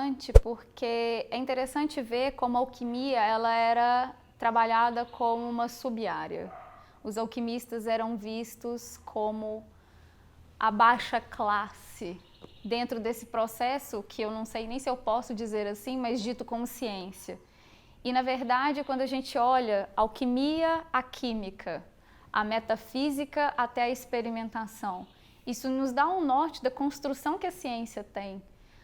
interessante porque é interessante ver como a alquimia ela era trabalhada como uma sub-área. Os alquimistas eram vistos como a baixa classe dentro desse processo que eu não sei nem se eu posso dizer assim, mas dito como ciência. E na verdade, quando a gente olha a alquimia, a química, a metafísica até a experimentação, isso nos dá um norte da construção que a ciência tem.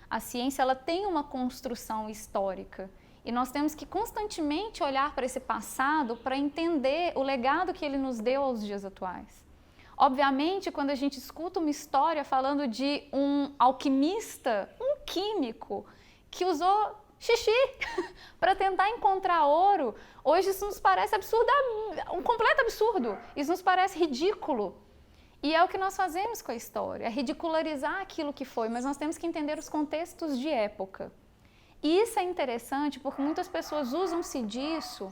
A ciência ela tem uma construção histórica e nós temos que constantemente olhar para esse passado para entender o legado que ele nos deu aos dias atuais. Obviamente, quando a gente escuta uma história falando de um alquimista, um químico, que usou xixi para tentar encontrar ouro, hoje isso nos parece absurdo, um completo absurdo, isso nos parece ridículo. E é o que nós fazemos com a história, é ridicularizar aquilo que foi, mas nós temos que entender os contextos de época. E isso é interessante porque muitas pessoas usam-se disso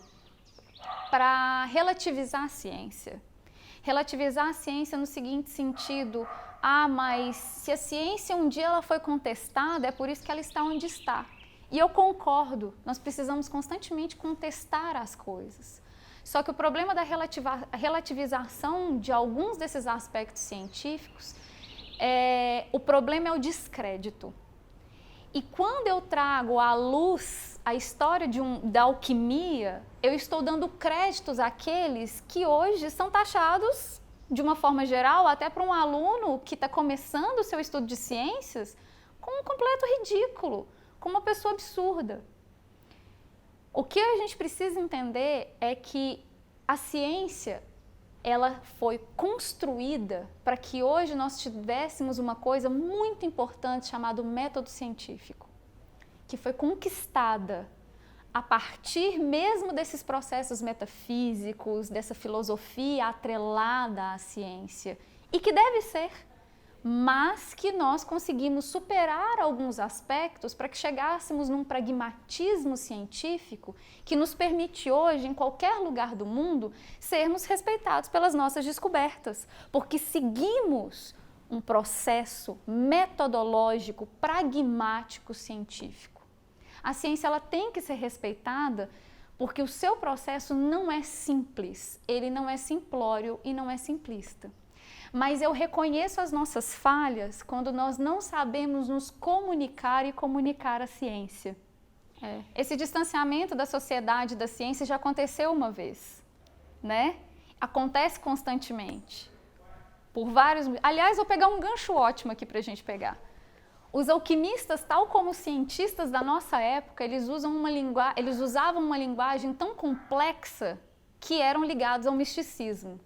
para relativizar a ciência. Relativizar a ciência no seguinte sentido: mas se a ciência um dia ela foi contestada, é por isso que ela está onde está. E eu concordo, nós precisamos constantemente contestar as coisas. Só que o problema da relativização de alguns desses aspectos científicos, o problema é o descrédito. E quando eu trago à luz a história da alquimia, eu estou dando créditos àqueles que hoje são taxados, de uma forma geral, até para um aluno que está começando o seu estudo de ciências, como um completo ridículo, como uma pessoa absurda. O que a gente precisa entender é que a ciência ela foi construída para que hoje nós tivéssemos uma coisa muito importante chamada método científico, que foi conquistada a partir mesmo desses processos metafísicos, dessa filosofia atrelada à ciência, e que deve ser, mas que nós conseguimos superar alguns aspectos para que chegássemos num pragmatismo científico que nos permite hoje, em qualquer lugar do mundo, sermos respeitados pelas nossas descobertas, porque seguimos um processo metodológico, pragmático, científico. A ciência ela tem que ser respeitada porque o seu processo não é simples, ele não é simplório e não é simplista. Mas eu reconheço as nossas falhas quando nós não sabemos nos comunicar e comunicar a ciência. Esse distanciamento da sociedade e da ciência já aconteceu uma vez, né? Acontece constantemente. Aliás, vou pegar um gancho ótimo aqui para a gente pegar. Os alquimistas, tal como os cientistas da nossa época, eles usavam uma linguagem tão complexa que eram ligados ao misticismo.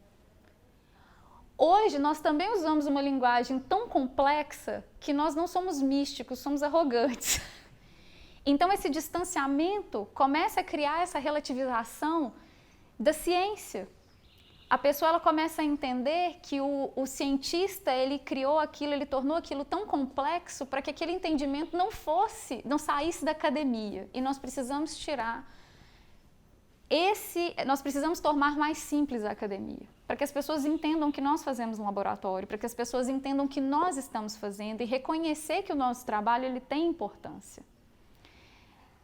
Hoje, nós também usamos uma linguagem tão complexa que nós não somos místicos, somos arrogantes. Então, esse distanciamento começa a criar essa relativização da ciência. A pessoa ela começa a entender que o cientista, ele criou aquilo, ele tornou aquilo tão complexo para que aquele entendimento não saísse da academia. E nós precisamos nós precisamos tornar mais simples a academia, para que as pessoas entendam que nós fazemos um laboratório, para que as pessoas entendam que nós estamos fazendo e reconhecer que o nosso trabalho ele tem importância.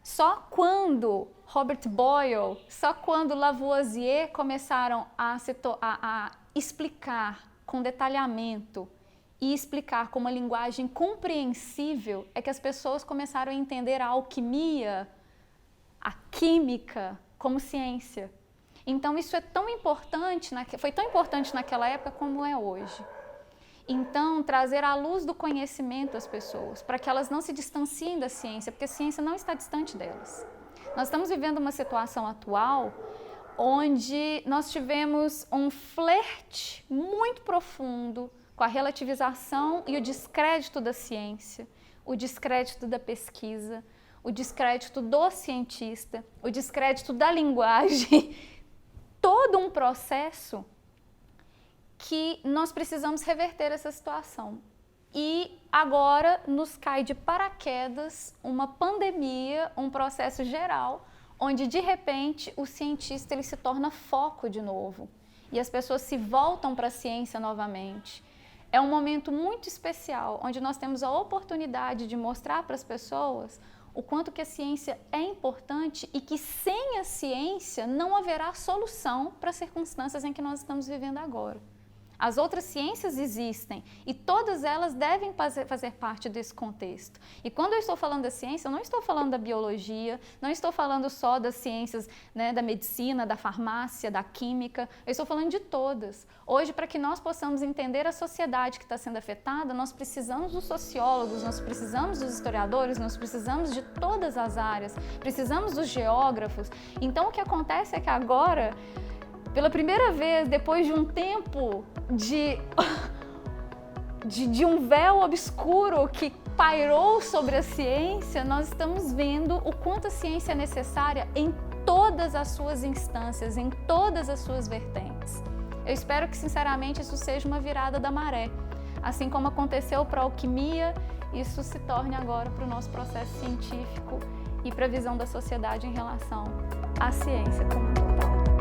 Só quando Robert Boyle, só quando Lavoisier começaram a explicar com detalhamento e explicar com uma linguagem compreensível, é que as pessoas começaram a entender a alquimia, a química, como ciência. Então isso é tão importante, foi tão importante naquela época como é hoje. Então, trazer à luz do conhecimento as pessoas, para que elas não se distanciem da ciência, porque a ciência não está distante delas. Nós estamos vivendo uma situação atual onde nós tivemos um flerte muito profundo com a relativização e o descrédito da ciência, o descrédito da pesquisa, o descrédito do cientista, o descrédito da linguagem, todo um processo que nós precisamos reverter essa situação. E agora nos cai de paraquedas uma pandemia, um processo geral, onde de repente o cientista ele se torna foco de novo e as pessoas se voltam para a ciência novamente. É um momento muito especial, onde nós temos a oportunidade de mostrar para as pessoas o quanto que a ciência é importante e que sem a ciência não haverá solução para as circunstâncias em que nós estamos vivendo agora. As outras ciências existem e todas elas devem fazer parte desse contexto. E quando eu estou falando da ciência, eu não estou falando da biologia, não estou falando só das ciências, né, da medicina, da farmácia, da química, eu estou falando de todas. Hoje, para que nós possamos entender a sociedade que está sendo afetada, nós precisamos dos sociólogos, nós precisamos dos historiadores, nós precisamos de todas as áreas, precisamos dos geógrafos. Então, o que acontece é que agora, pela primeira vez, depois de um tempo de um véu obscuro que pairou sobre a ciência, nós estamos vendo o quanto a ciência é necessária em todas as suas instâncias, em todas as suas vertentes. Eu espero que, sinceramente, isso seja uma virada da maré. Assim como aconteceu para a alquimia, isso se torne agora para o nosso processo científico e para a visão da sociedade em relação à ciência como um total.